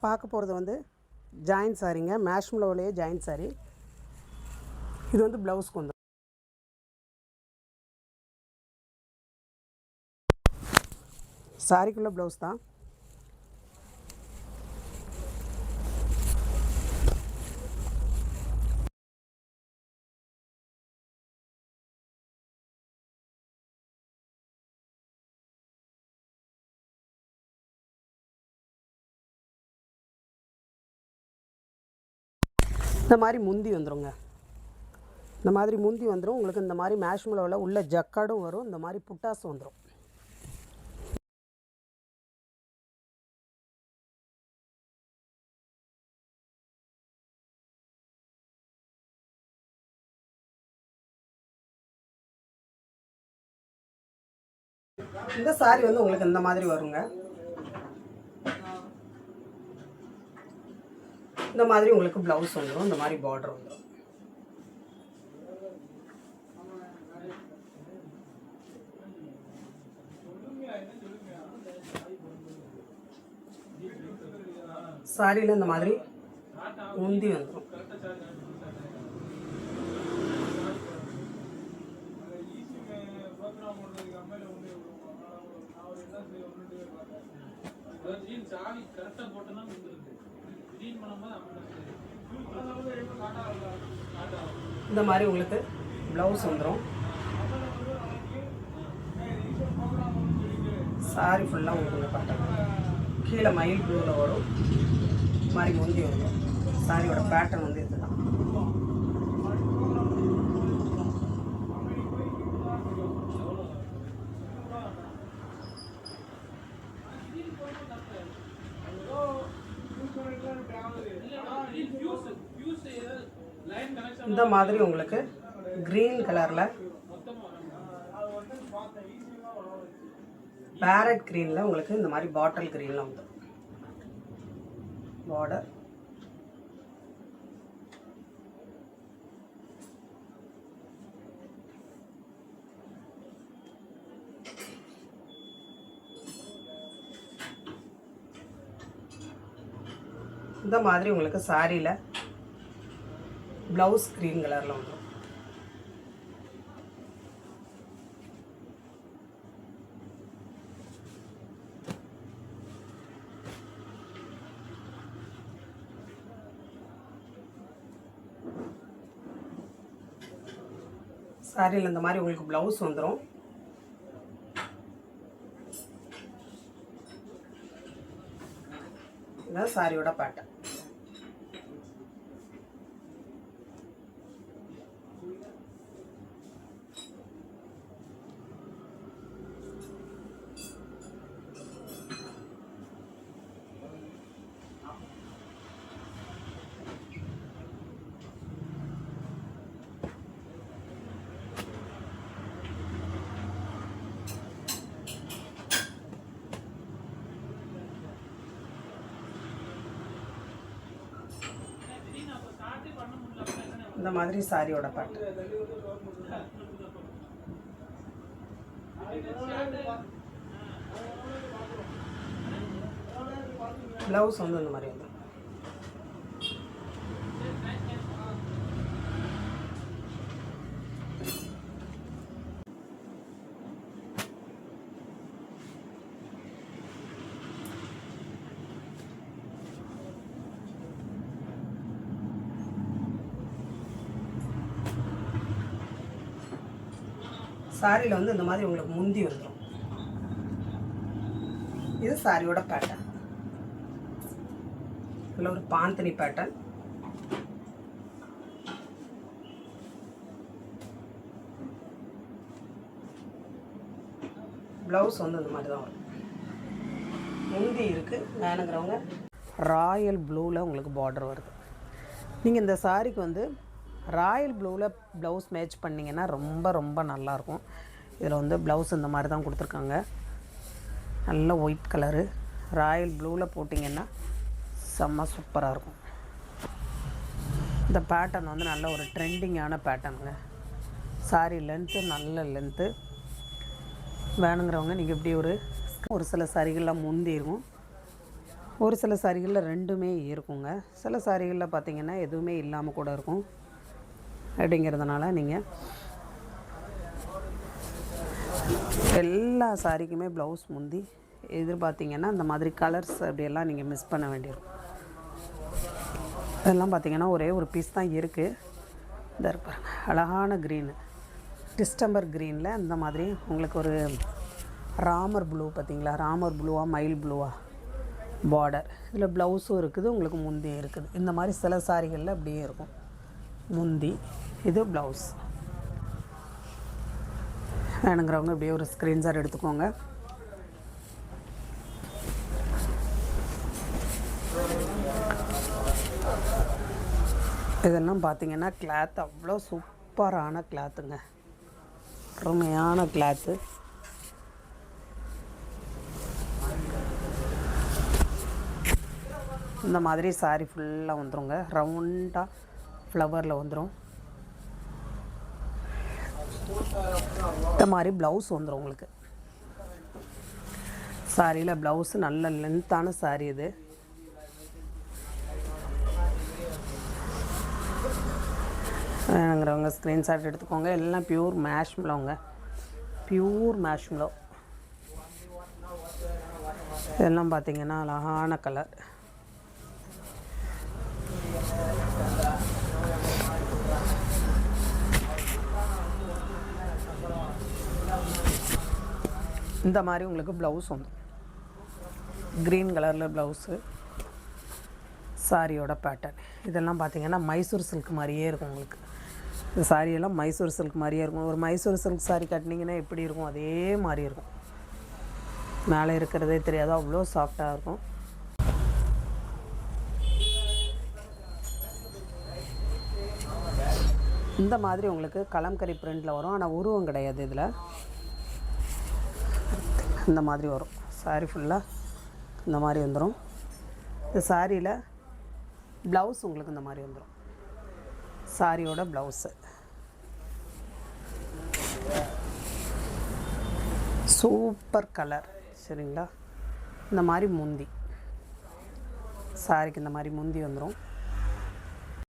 பார்க்க போகிறது வந்து ஜாயின்ட் சாரீங்க, மேஷ்மலோவிலேயே ஜாயின்ட் சாரீ. இது வந்து ப்ளவுஸ்க்கு வந்து சாரிக்குள்ளே ப்ளவுஸ் தான். இந்த மாதிரி முந்தி வந்துடுங்க. இந்த மாதிரி முந்தி வந்துடும் உங்களுக்கு. இந்த மாதிரி மேஷ்மலோவில் உள்ள ஜக்காடும் வரும், இந்த மாதிரி புட்டாஸும் வந்துடும். இந்த சாரி வந்து உங்களுக்கு இந்த மாதிரி வருங்க. இந்த மாதிரி உங்களுக்கு ப்ளவுஸ் வந்துடும், இந்த மாதிரி பார்டர் வந்துடும். சாரியில் இந்த மாதிரி முந்தி வந்துடும். இந்த மாதிரி உங்களுக்கு ப்ளவுஸ் வந்துடும். சாரி ஃபுல்லாக உங்களுக்கு பார்த்தோம் கீழே மயில் ப்ளூவில் வரும், இந்த மாதிரி முந்தி வந்துடும். சாரியோட பேட்டர்ன் வந்து இதுதான். இந்த மாதிரி உங்களுக்கு கிரீன் கலரில் பேரட் கிரீனில் உங்களுக்கு இந்த மாதிரி பாட்டில் கிரீனில் வந்து பார்டர். இந்த மாதிரி உங்களுக்கு சாரியில் ப்ளவுஸ் க்ரீன் கலரில் வந்துடும். சாரியில் இந்த மாதிரி உங்களுக்கு ப்ளவுஸ் வந்துடும். இதுதான் சாரியோட பேட்டர்ன். இந்த மாதிரி சாரியோட பாட்டு. ப்ளவுஸ் வந்து இந்த மாதிரி வந்து சாரியில் வந்து இந்த மாதிரி உங்களுக்கு முந்தி வந்துடும். இது சாரியோட பேட்டர்ன். இதில் ஒரு பாந்தனி பேட்டர்ன். ப்ளவுஸ் வந்து இந்த மாதிரி தான் வரும். முந்தி இருக்குது. வேணுங்கிறவங்க ராயல் ப்ளூவில் உங்களுக்கு பார்டர் வருது. நீங்கள் இந்த சாரிக்கு வந்து ராயல் ப்ளூவில் ப்ளவுஸ் மேட்ச் பண்ணிங்கன்னா ரொம்ப ரொம்ப நல்லாயிருக்கும். இதில் வந்து ப்ளவுஸ் இந்த மாதிரி தான் கொடுத்துருக்காங்க. நல்ல ஒயிட் கலரு ராயல் ப்ளூவில் போட்டிங்கன்னா செம்ம சூப்பராக இருக்கும். இந்த பேட்டர்ன் வந்து நல்ல ஒரு ட்ரெண்டிங்கான பேட்டர்னுங்க. சாரி லென்த்து நல்ல லென்த்து. வேணுங்கிறவங்க நீங்கள் இப்படி ஒரு சில சாரிகள்லாம் முந்தி இருக்கும். ஒரு சில சாரிகளில் ரெண்டுமே இருக்குங்க. சில சாரிகளில் பார்த்திங்கன்னா எதுவுமே இல்லாமல் கூட இருக்கும். அப்படிங்கிறதுனால நீங்கள் எல்லா சாரிக்குமே ப்ளவுஸ் முந்தி எதிர்பார்த்திங்கன்னா இந்த மாதிரி கலர்ஸ் அப்படியெல்லாம் நீங்கள் மிஸ் பண்ண வேண்டியிருக்கும். இதெல்லாம் பார்த்திங்கன்னா ஒரே ஒரு பீஸ் தான் இருக்குது. இந்த இருப்பாங்க அழகான க்ரீனு, டிஸ்டம்பர் க்ரீனில் இந்த மாதிரி உங்களுக்கு ஒரு ராமர் ப்ளூ பார்த்திங்களா, ராமர் ப்ளூவா மயில் ப்ளூவா பார்டர். இதில் ப்ளவுஸும் இருக்குது, உங்களுக்கு முந்தியும் இருக்குது. இந்த மாதிரி சில சாரிகளில் அப்படியே இருக்கும் முந்தி, இது ப்ளவுஸ். வேணுங்கிறவங்க இப்படியே ஒரு ஸ்க்ரீன்ஷாட் எடுத்துக்கோங்க. இதெல்லாம் பார்த்திங்கன்னா கிளாத் அவ்வளோ சூப்பரான கிளாத்துங்க, அருமையான கிளாத்து. இந்த மாதிரி சாரி ஃபுல்லாக வந்துடுங்க, ரவுண்டாக ஃப்ளவரில் வந்துடும். இந்த மாதிரி ப்ளவுஸ் வந்துடும் உங்களுக்கு. சாரியில் ப்ளவுஸு நல்ல லென்த்தான சாரி இது. வேணுங்கிறவங்க ஸ்க்ரீன்ஷாட் எடுத்துக்கோங்க. எல்லாம் பியூர் மேஷ்மெலோங்க, பியூர் மேஷ்மெலோ. இதெல்லாம் பார்த்திங்கன்னா அழகான கலர். இந்த மாதிரி உங்களுக்கு ப்ளவுஸ் வந்துடும், க்ரீன் கலரில் ப்ளவுஸு, சாரியோட பேட்டர்ன். இதெல்லாம் பார்த்திங்கன்னா மைசூர் சில்க் மாதிரியே இருக்கும் உங்களுக்கு. இந்த சாரியெல்லாம் மைசூர் சில்க் மாதிரியே இருக்கும். ஒரு மைசூர் சில்க் சாரி கட்டினீங்கன்னா எப்படி இருக்கும் அதே மாதிரி இருக்கும். மேலே இருக்கிறதே தெரியாது, அவ்வளோ சாஃப்டாக இருக்கும். இந்த மாதிரி உங்களுக்கு கலம்கரி பிரிண்டில் வரும், ஆனால் உருவம் கிடையாது இதில். இந்த மாதிரி வரும் சாரி ஃபுல்லாக, இந்த மாதிரி வந்துடும். இந்த சாரியில் ப்ளவுஸ் உங்களுக்கு இந்த மாதிரி வந்துடும், சாரியோட ப்ளவுஸு. சூப்பர் கலர், சரிங்களா. இந்த மாதிரி முந்தி, சாரிக்கு இந்த மாதிரி முந்தி வந்துடும்.